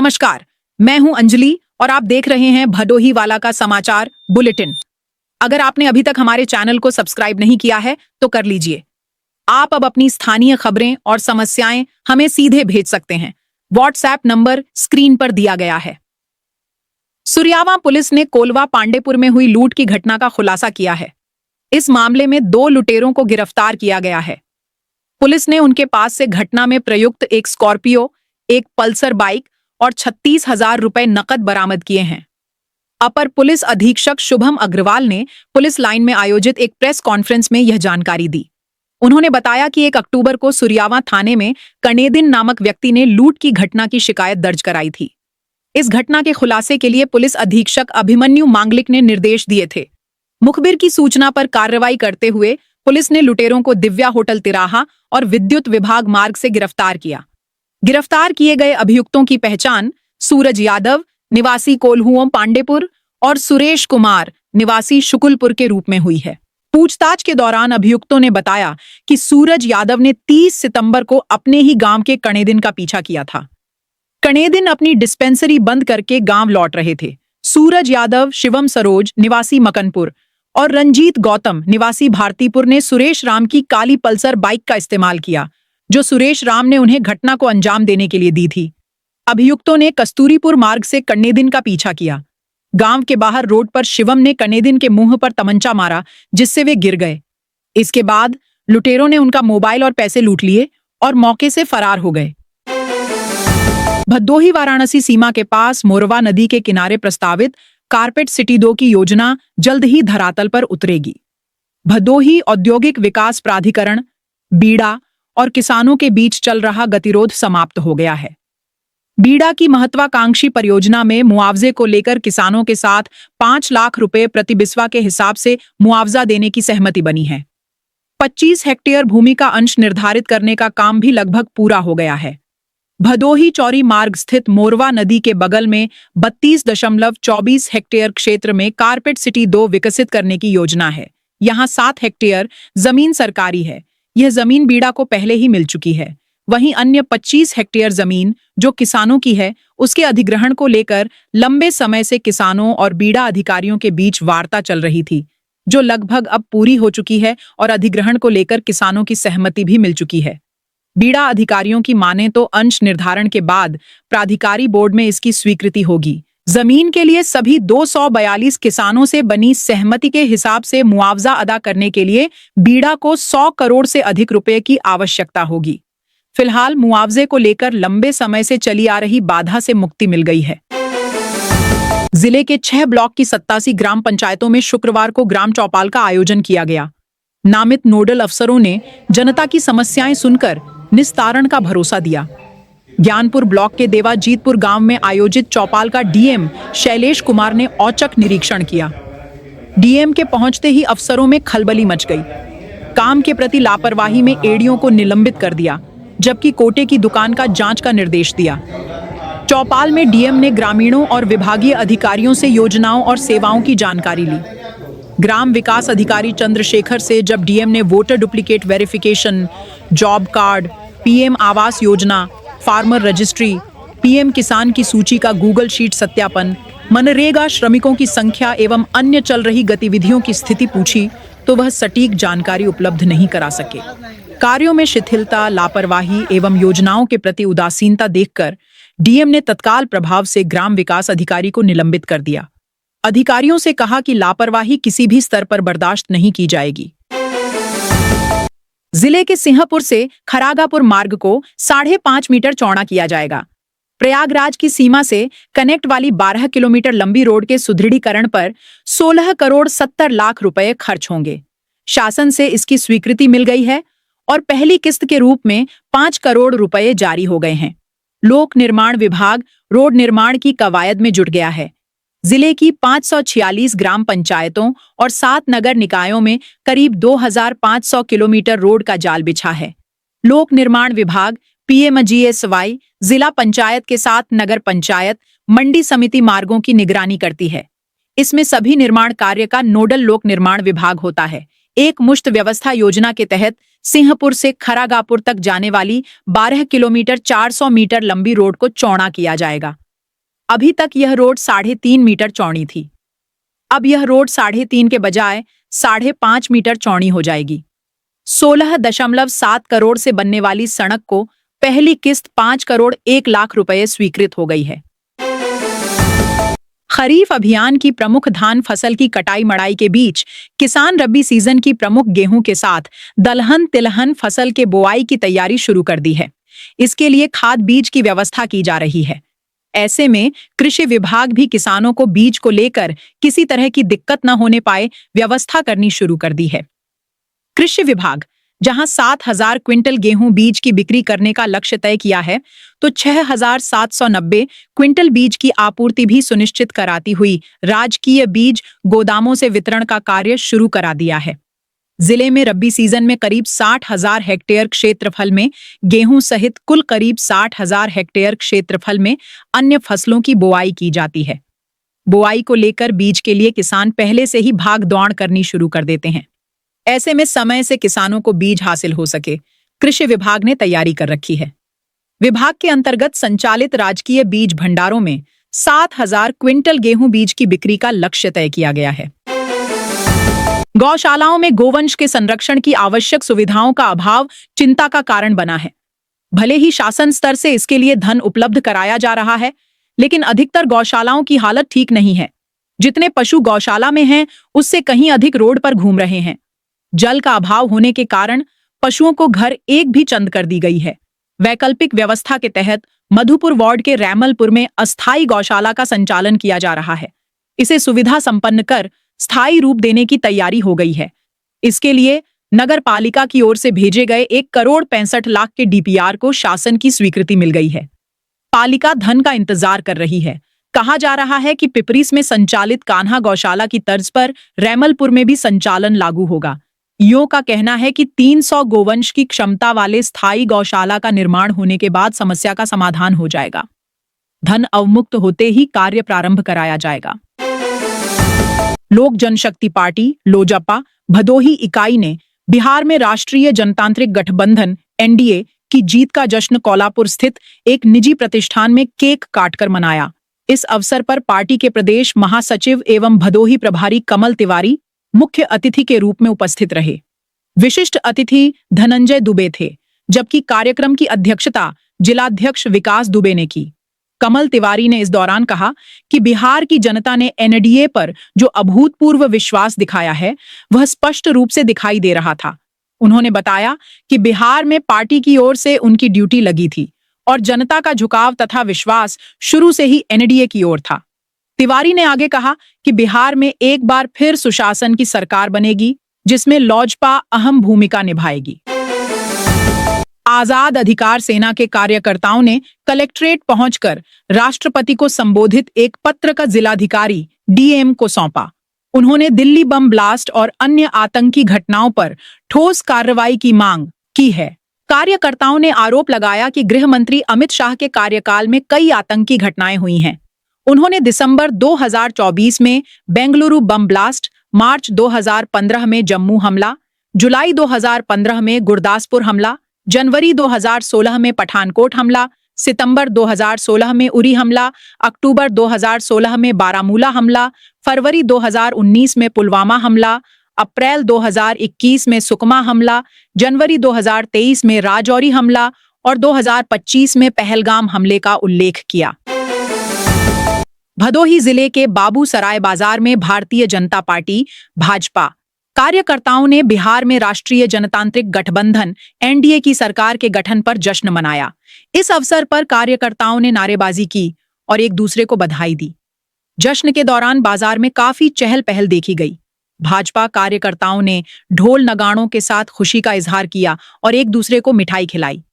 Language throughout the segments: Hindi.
नमस्कार, मैं हूं अंजलि और आप देख रहे हैं भदोही वाला का समाचार बुलेटिन। अगर आपने अभी तक हमारे चैनल को सब्सक्राइब नहीं किया है तो कर लीजिए। आप अब अपनी स्थानीय खबरें और समस्याएं हमें सीधे भेज सकते हैं। व्हाट्सएप नंबर स्क्रीन पर दिया गया है। सुरियावा पुलिस ने कोलवा पांडेपुर में हुई लूट की घटना का खुलासा किया है। इस मामले में 2 लुटेरों को गिरफ्तार किया गया है। पुलिस ने उनके पास से घटना में प्रयुक्त एक स्कॉर्पियो, एक पल्सर बाइक और 36,000 रुपए नकद बरामद किए हैं। अपर पुलिस अधीक्षक शुभम अग्रवाल ने पुलिस लाइन में आयोजित एक प्रेस कॉन्फ्रेंस में यह जानकारी दी। उन्होंने बताया कि 1 अक्टूबर को सुरियावा थाने में कनेदिन नामक व्यक्ति ने लूट की घटना की शिकायत दर्ज कराई थी। इस घटना के खुलासे के लिए पुलिस अधीक्षक अभिमन्यु मांगलिक ने निर्देश दिए थे। मुखबिर की सूचना पर कार्रवाई करते हुए पुलिस ने लुटेरों को दिव्या होटल तिराहा और विद्युत विभाग मार्ग से गिरफ्तार किया। गिरफ्तार किए गए अभियुक्तों की पहचान सूरज यादव निवासी कोल्हुओं पांडेपुर और सुरेश कुमार निवासी शुकुलपुर के रूप में हुई है। पूछताछ के दौरान अभियुक्तों ने बताया कि सूरज यादव ने 30 सितंबर को अपने ही गांव के कनेदिन का पीछा किया था। कनेदिन अपनी डिस्पेंसरी बंद करके गांव लौट रहे थे। सूरज यादव, शिवम सरोज निवासी मकनपुर और रंजीत गौतम निवासी भारतीपुर ने सुरेश राम की काली पल्सर बाइक का इस्तेमाल किया, जो सुरेश राम ने उन्हें घटना को अंजाम देने के लिए दी थी। अभियुक्तों ने कस्तूरीपुर मार्ग से कनेदिन का पीछा किया। गांव के बाहर रोड पर शिवम ने कनेदिन के मुंह पर तमंचा मारा, जिससे वे गिर गए। इसके बाद लुटेरों ने उनका मोबाइल और पैसे लूट लिए और मौके से फरार हो गए। भदोही वाराणसी सीमा के पास मोरवा नदी के किनारे प्रस्तावित कारपेट सिटी 2 की योजना जल्द ही धरातल पर उतरेगी। भदोही औद्योगिक विकास प्राधिकरण, बीड़ा और किसानों के बीच चल रहा गतिरोध समाप्त हो गया है। बीड़ा की महत्वाकांक्षी परियोजना में मुआवजे को लेकर किसानों के साथ 5 लाख रुपए प्रति बिस्वा के हिसाब से मुआवजा देने की सहमति बनी है। 25 हेक्टेयर भूमि का अंश निर्धारित करने का काम भी लगभग पूरा हो गया है। भदोही चौरी मार्ग स्थित मोरवा नदी के बगल में 32.24 हेक्टेयर क्षेत्र में कारपेट सिटी 2 विकसित करने की योजना है। यहाँ 7 हेक्टेयर जमीन सरकारी है। यह जमीन बीड़ा को पहले ही मिल चुकी है। वहीं अन्य 25 हेक्टेयर जमीन जो किसानों की है, उसके अधिग्रहण को लेकर लंबे समय से किसानों और बीड़ा अधिकारियों के बीच वार्ता चल रही थी, जो लगभग अब पूरी हो चुकी है और अधिग्रहण को लेकर किसानों की सहमति भी मिल चुकी है। बीड़ा अधिकारियों की माने तो अंश निर्धारण के बाद प्राधिकारी बोर्ड में इसकी स्वीकृति होगी। जमीन के लिए सभी 242 किसानों से बनी सहमति के हिसाब से मुआवजा अदा करने के लिए बीड़ा को 100 करोड़ से अधिक रुपए की आवश्यकता होगी। फिलहाल मुआवजे को लेकर लंबे समय से चली आ रही बाधा से मुक्ति मिल गई है। जिले के 6 ब्लॉक की 87 ग्राम पंचायतों में शुक्रवार को ग्राम चौपाल का आयोजन किया गया। नामित नोडल अफसरों ने जनता की समस्याएं सुनकर निस्तारण का भरोसा दिया। ज्ञानपुर ब्लॉक के देवाजीतपुर गांव में आयोजित चौपाल का डीएम शैलेश कुमार ने औचक निरीक्षण किया। डीएम के पहुंचते ही अफसरों में खलबली मच गई। काम के प्रति लापरवाही में एडीओ को निलंबित कर दिया, जबकि कोटे की दुकान का जांच का निर्देश दिया। चौपाल में डीएम ने ग्रामीणों और विभागीय अधिकारियों से योजनाओं और सेवाओं की जानकारी ली। ग्राम विकास अधिकारी चंद्रशेखर से जब डीएम ने voter duplicate verification, job card, PM Awas Yojana, farmer registry, PM किसान की सूची का गूगल शीट सत्यापन, मनरेगा श्रमिकों की संख्या एवं अन्य चल रही गतिविधियों की स्थिति पूछी, तो वह सटीक जानकारी उपलब्ध नहीं करा सके। कार्यों में शिथिलता, लापरवाही एवं योजनाओं के प्रति उदासीनता देखकर डीएम ने तत्काल प्रभाव से ग्राम विकास अधिकारी को निलंबित कर दिया। अधिकारियों से कहा कि लापरवाही किसी भी स्तर पर बर्दाश्त नहीं की जाएगी। जिले के सिंहपुर से खरागापुर मार्ग को 5.5 मीटर चौड़ा किया जाएगा। प्रयागराज की सीमा से कनेक्ट वाली 12 किलोमीटर लंबी रोड के सुदृढ़ीकरण पर 16 करोड़ 70 लाख रुपए खर्च होंगे। शासन से इसकी स्वीकृति मिल गई है और पहली किस्त के रूप में 5 करोड़ रुपए जारी हो गए हैं। लोक निर्माण विभाग रोड निर्माण की कवायद में जुट गया है। जिले की 546 ग्राम पंचायतों और 7 नगर निकायों में करीब 2500 किलोमीटर रोड का जाल बिछा है। लोक निर्माण विभाग पीएमजीएसवाई जिला पंचायत के साथ नगर पंचायत, मंडी समिति मार्गों की निगरानी करती है। इसमें सभी निर्माण कार्य का नोडल लोक निर्माण विभाग होता है। एक मुश्त व्यवस्था योजना के तहत सिंहपुर से खरागापुर तक जाने वाली 12 किलोमीटर 400 मीटर लंबी रोड को चौड़ा किया जाएगा। अभी तक यह रोड 3.5 मीटर चौड़ी थी। अब यह रोड 3.5 के बजाय 5.5 मीटर चौड़ी हो जाएगी। 16.7 करोड़ से बनने वाली सड़क को पहली किस्त 5 करोड़ 1 लाख रुपए स्वीकृत हो गई है। खरीफ अभियान की प्रमुख धान फसल की कटाई मड़ाई के बीच किसान रबी सीजन की प्रमुख गेहूं के साथ दलहन तिलहन फसल के बोआई की तैयारी शुरू कर दी है। इसके लिए खाद बीज की व्यवस्था की जा रही है। ऐसे में कृषि विभाग भी किसानों को बीज को लेकर किसी तरह की दिक्कत न होने पाए व्यवस्था करनी शुरू कर दी है। कृषि विभाग जहां 7,000 क्विंटल गेहूं बीज की बिक्री करने का लक्ष्य तय किया है, तो 6,790 क्विंटल बीज की आपूर्ति भी सुनिश्चित कराती हुई राजकीय बीज गोदामों से वितरण का कार्य शुरू करा दिया है। जिले में रबी सीजन में करीब 60,000 हेक्टेयर क्षेत्रफल में गेहूं सहित कुल करीब 60,000 हेक्टेयर क्षेत्रफल में अन्य फसलों की बुआई की जाती है। बुआई को लेकर बीज के लिए किसान पहले से ही भाग दौड़ करनी शुरू कर देते हैं। ऐसे में समय से किसानों को बीज हासिल हो सके, कृषि विभाग ने तैयारी कर रखी है। विभाग के अंतर्गत संचालित राजकीय बीज भंडारों में 7,000 क्विंटल गेहूं बीज की बिक्री का लक्ष्य तय किया गया है। गौशालाओं में गोवंश के संरक्षण की आवश्यक सुविधाओं का अभाव चिंता का कारण बना है। भले ही शासन स्तर से इसके लिए धन उपलब्ध कराया जा रहा है, लेकिन अधिकतर गौशालाओं की हालत ठीक नहीं है। जितने पशु गौशाला में हैं, उससे कहीं अधिक रोड पर घूम रहे हैं। जल का अभाव होने के कारण पशुओं को घर एक भी चंद कर दी गई है। वैकल्पिक व्यवस्था के तहत मधुपुर वार्ड के रैमलपुर में अस्थायी गौशाला का संचालन किया जा रहा है। इसे सुविधा संपन्न कर स्थायी रूप देने की तैयारी हो गई है। इसके लिए नगर पालिका की ओर से भेजे गए 1 करोड़ 65 लाख के डीपीआर को शासन की स्वीकृति मिल गई है। पालिका धन का इंतजार कर रही है। कहा जा रहा है कि पिपरीस में संचालित कान्हा गौशाला की तर्ज पर रैमलपुर में भी संचालन लागू होगा। ईओ का कहना है कि 300 गोवंश की क्षमता वाले स्थायी गौशाला का निर्माण होने के बाद समस्या का समाधान हो जाएगा। धन अवमुक्त होते ही कार्य प्रारंभ कराया जाएगा। लोक जनशक्ति पार्टी लोजपा भदोही इकाई ने बिहार में राष्ट्रीय जनतांत्रिक गठबंधन एनडीए की जीत का जश्न कोल्हापुर स्थित एक निजी प्रतिष्ठान में केक काटकर मनाया। इस अवसर पर पार्टी के प्रदेश महासचिव एवं भदोही प्रभारी कमल तिवारी मुख्य अतिथि के रूप में उपस्थित रहे। विशिष्ट अतिथि धनंजय दुबे थे, जबकि कार्यक्रम की अध्यक्षता जिलाध्यक्ष विकास दुबे ने की। कमल तिवारी ने इस दौरान कहा कि बिहार की जनता ने एनडीए पर जो अभूतपूर्व विश्वास दिखाया है, वह स्पष्ट रूप से दिखाई दे रहा था। उन्होंने बताया कि बिहार में पार्टी की ओर से उनकी ड्यूटी लगी थी और जनता का झुकाव तथा विश्वास शुरू से ही एनडीए की ओर था। तिवारी ने आगे कहा कि बिहार में एक बार फिर सुशासन की सरकार बनेगी, जिसमें लोजपा अहम भूमिका निभाएगी। आजाद अधिकार सेना के कार्यकर्ताओं ने कलेक्ट्रेट पहुंचकर राष्ट्रपति को संबोधित एक पत्र का जिलाधिकारी डीएम को सौंपा। उन्होंने दिल्ली बम ब्लास्ट और अन्य आतंकी घटनाओं पर ठोस कार्रवाई की मांग की है। कार्यकर्ताओं ने आरोप लगाया कि गृह मंत्री अमित शाह के कार्यकाल में कई आतंकी घटनाएं हुई हैं। उन्होंने दिसंबर 2024 में बेंगलुरु बम ब्लास्ट, मार्च 2015 में जम्मू हमला, जुलाई 2015 में गुरदासपुर हमला, जनवरी 2016 में पठानकोट हमला, सितंबर 2016 में उरी हमला, अक्टूबर 2016 में बारामूला हमला, फरवरी 2019 में पुलवामा हमला, अप्रैल 2021 में सुकमा हमला, जनवरी 2023 में राजौरी हमला और 2025 में पहलगाम हमले का उल्लेख किया। भदोही जिले के बाबूसराय बाजार में भारतीय जनता पार्टी भाजपा कार्यकर्ताओं ने बिहार में राष्ट्रीय जनतांत्रिक गठबंधन एनडीए की सरकार के गठन पर जश्न मनाया। इस अवसर पर कार्यकर्ताओं ने नारेबाजी की और एक दूसरे को बधाई दी। जश्न के दौरान बाजार में काफी चहल पहल देखी गई। भाजपा कार्यकर्ताओं ने ढोल नगाड़ों के साथ खुशी का इजहार किया और एक दूसरे को मिठाई खिलाई।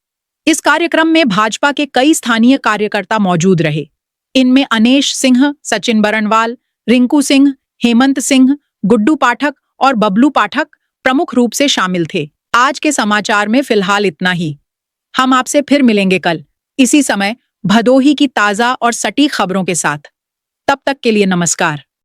इस कार्यक्रम में भाजपा के कई स्थानीय कार्यकर्ता मौजूद रहे। इनमें अनेश सिंह, सचिन बरनवाल, रिंकू सिंह, हेमंत सिंह, गुड्डू पाठक और बबलू पाठक प्रमुख रूप से शामिल थे। आज के समाचार में फिलहाल इतना ही। हम आपसे फिर मिलेंगे कल इसी समय भदोही की ताजा और सटीक खबरों के साथ। तब तक के लिए नमस्कार।